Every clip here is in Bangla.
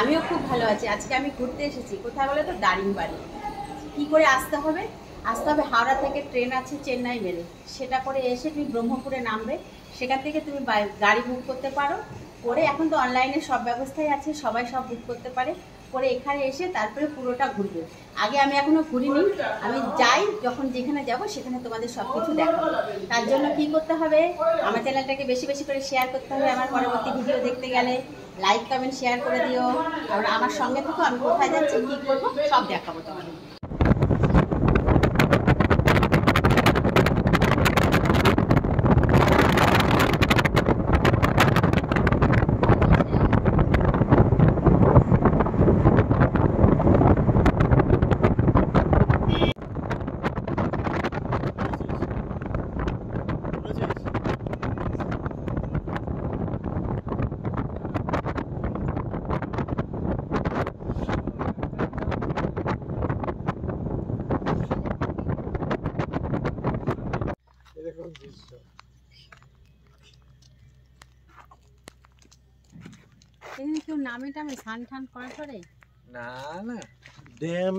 আমিও খুব ভালো আছি। আজকে আমি ঘুরতে এসেছি, কোথায় বলে তো, দারিংবাড়ি। কি করে আসতে হবে? আসতে হবে হাওড়া থেকে ট্রেন আছে চেন্নাই মেলে, সেটা করে এসে তুমি ব্রহ্মপুরে নামবে। সেখান থেকে তুমি গাড়ি বুক করতে পারো, করে এখন তো অনলাইনে সব ব্যবস্থাই আছে, সবাই সব বুক করতে পারে। করে এখানে এসে তারপরে পুরোটা ঘুরবে। আগে আমি এখনো ঘুরিনি, আমি যাই যখন যেখানে যাব সেখানে তোমাদের সব কিছু দেখাবো। তার জন্য কি করতে হবে, আমার চ্যানেলটাকে বেশি বেশি করে শেয়ার করতে হবে। আমার পরবর্তী ভিডিও দেখতে গেলে লাইক কমেন্ট শেয়ার করে দিও। আর আমার সঙ্গে থেকো, আমি কোথায় যাচ্ছি কি করবো সব দেখাবো তোমাদের। এখানে কেউ নামে টামে স্নান টান করার পরে না না ড্যাম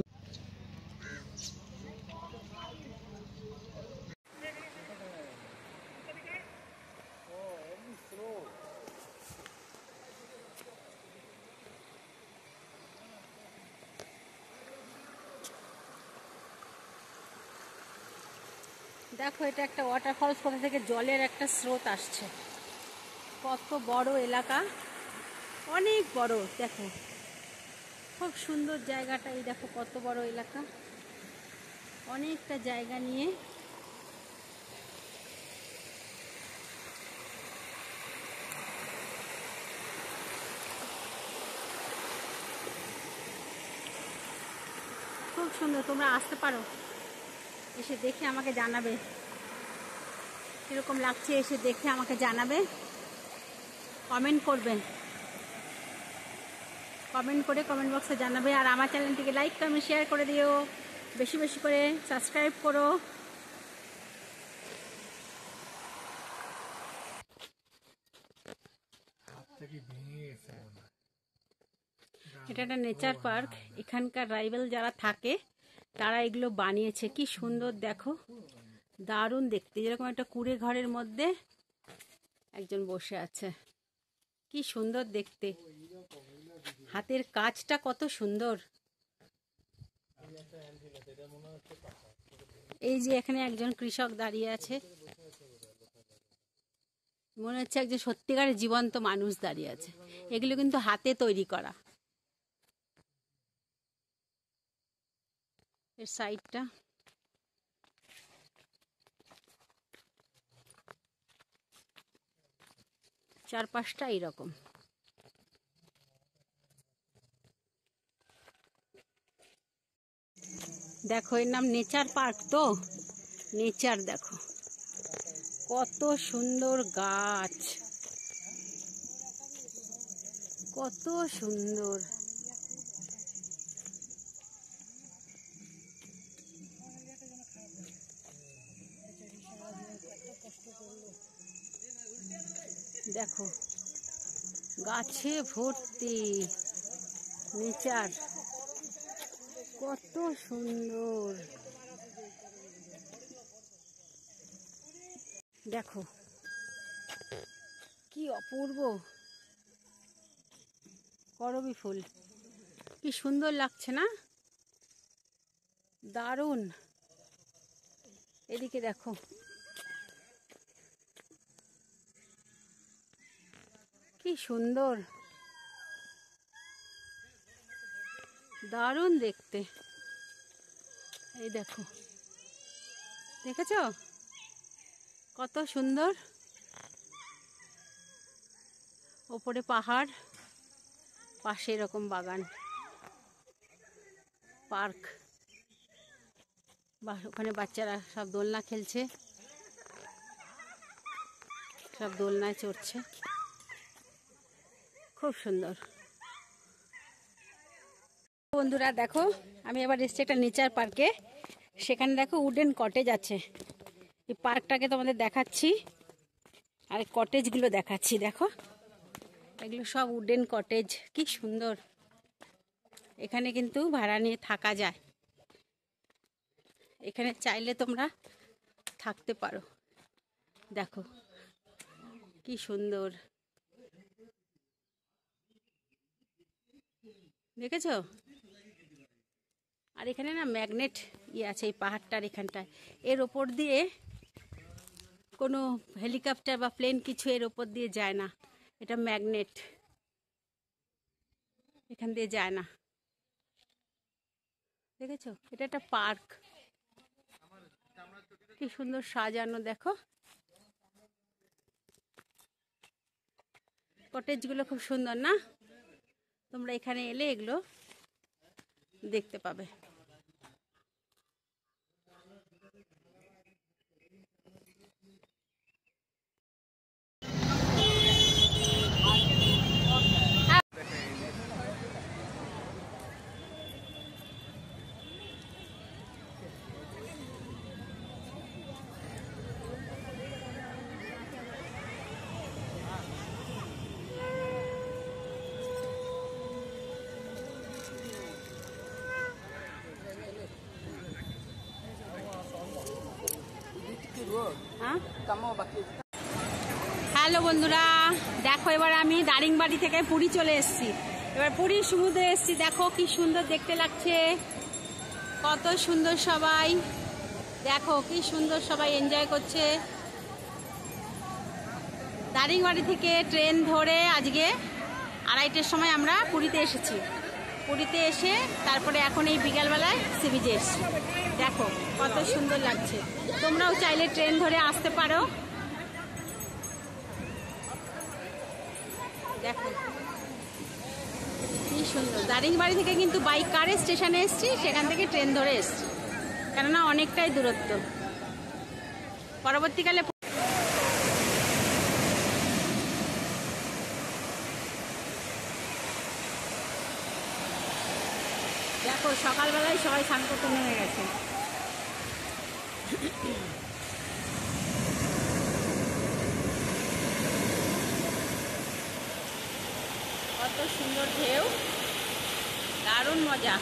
দেখো, এটা একটা ওয়াটারফলস, কোথা থেকে জলের একটা স্রোত আসছে। কত বড় এলাকা, অনেক বড়। দেখো খুব সুন্দর জায়গাটা, এই দেখো কত বড় এলাকা, অনেকটা জায়গা নিয়ে। খুব সুন্দর, তোমরা আসতে পারো, এসে দেখে আমাকে জানাবে কিরকম লাগছে। এসে দেখে আমাকে জানাবে, কমেন্ট করবেন, কমেন্ট করে কমেন্ট বক্সে জানাবে। আর আমার চ্যানেলটিকে লাইক কমেন্ট শেয়ার করে দিও, বেশি বেশি করে সাবস্ক্রাইব করো। এটা একটা নেচার পার্ক। এখানকার ট্রাইবাল যারা থাকে তারা এগুলো বানিয়েছে। কি সুন্দর দেখো, দারুণ দেখতে। যেরকম একটা কুঁড়ে ঘরের মধ্যে একজন বসে আছে, কি সুন্দর দেখতে। হাতের কাজটা কত সুন্দর। এই যে এখানে একজন কৃষক দাঁড়িয়ে আছে, মনে হচ্ছে একজন সত্যিকারের জীবন্ত মানুষ দাঁড়িয়ে আছে। এগুলো কিন্তু হাতে তৈরি করা। এর সাইডটা চারপাশটা এইরকম। দেখো, এর নাম নেচার পার্ক, তো নেচার দেখো কত সুন্দর গাছ, কত সুন্দর। দেখো গাছে ভর্তি, নেচার কত সুন্দর। দেখো কি অপূর্ব করবী ফুল, কি সুন্দর লাগছে না, দারুণ। এদিকে দেখো কি সুন্দর, দারুণ দেখতে। এই দেখো, দেখেছো কত সুন্দর। ওপরে পাহাড়, পাশে এরকম বাগান, পার্ক। ওখানে বাচ্চারা সব দোলনা খেলছে, সব দোলনায় চড়ছে, খুব সুন্দর। বন্ধুরা দেখো, আমি এবার এসেছি একটা নেচার পার্কে। সেখানে দেখো উডেন কটেজ আছে। এই পার্কটাকে তোমাদের দেখাচ্ছি, আর কটেজগুলো দেখাচ্ছি। দেখো এগুলো সব উডেন কটেজ, কি সুন্দর। এখানে কিন্তু ভাড়া নিয়ে থাকা যায়, এখানে চাইলে তোমরা থাকতে পারো। দেখো কি সুন্দর, দেখেছো? আর এখানে না ম্যাগনেট আছে এই পাহাড়টার এখানটায়, এর ওপর দিয়ে কোনো হেলিকপ্টার বা প্লেন কিছু এর ওপর দিয়ে যায় না, এটা ম্যাগনেট, এখান দিয়ে যায় না। দেখেছো? এটা একটা পার্ক, কি সুন্দর সাজানো, দেখো কটেজগুলো খুব সুন্দর না? তোমরা এখানে এলে এগুলো দেখতে পাবে। হ্যালো বন্ধুরা, দেখো এবার আমি দারিংবাড়ি থেকে পুরী চলে এসেছি। এবার পুরীর সমুদ্রে এসেছি, দেখো কি সুন্দর দেখতে লাগছে, কত সুন্দর সবাই, দেখো কি সুন্দর সবাই এনজয় করছে। দারিংবাড়ি থেকে ট্রেন ধরে আজকে 2:30টার সময় আমরা পুরীতে এসেছি। পুরীতে এসে তারপরে এখন এই বিকালবেলায় সি বিচে এসেছি। দেখো কত সুন্দর লাগছে, তোমরাও চাইলে ট্রেন ধরে আসতে পারো। দেখো কি সুন্দর, দারিংবাড়ি থেকে কিন্তু বাইক কারে স্টেশনে এসেছি, সেখান থেকে ট্রেন ধরে এসেছি, কেননা অনেকটাই দূরত্ব। পরবর্তীকালে দেখো সকালবেলায় সবাই স্নান করতে নেমে গেছে। কত সুন্দর ঢেউ, দারুণ মজা।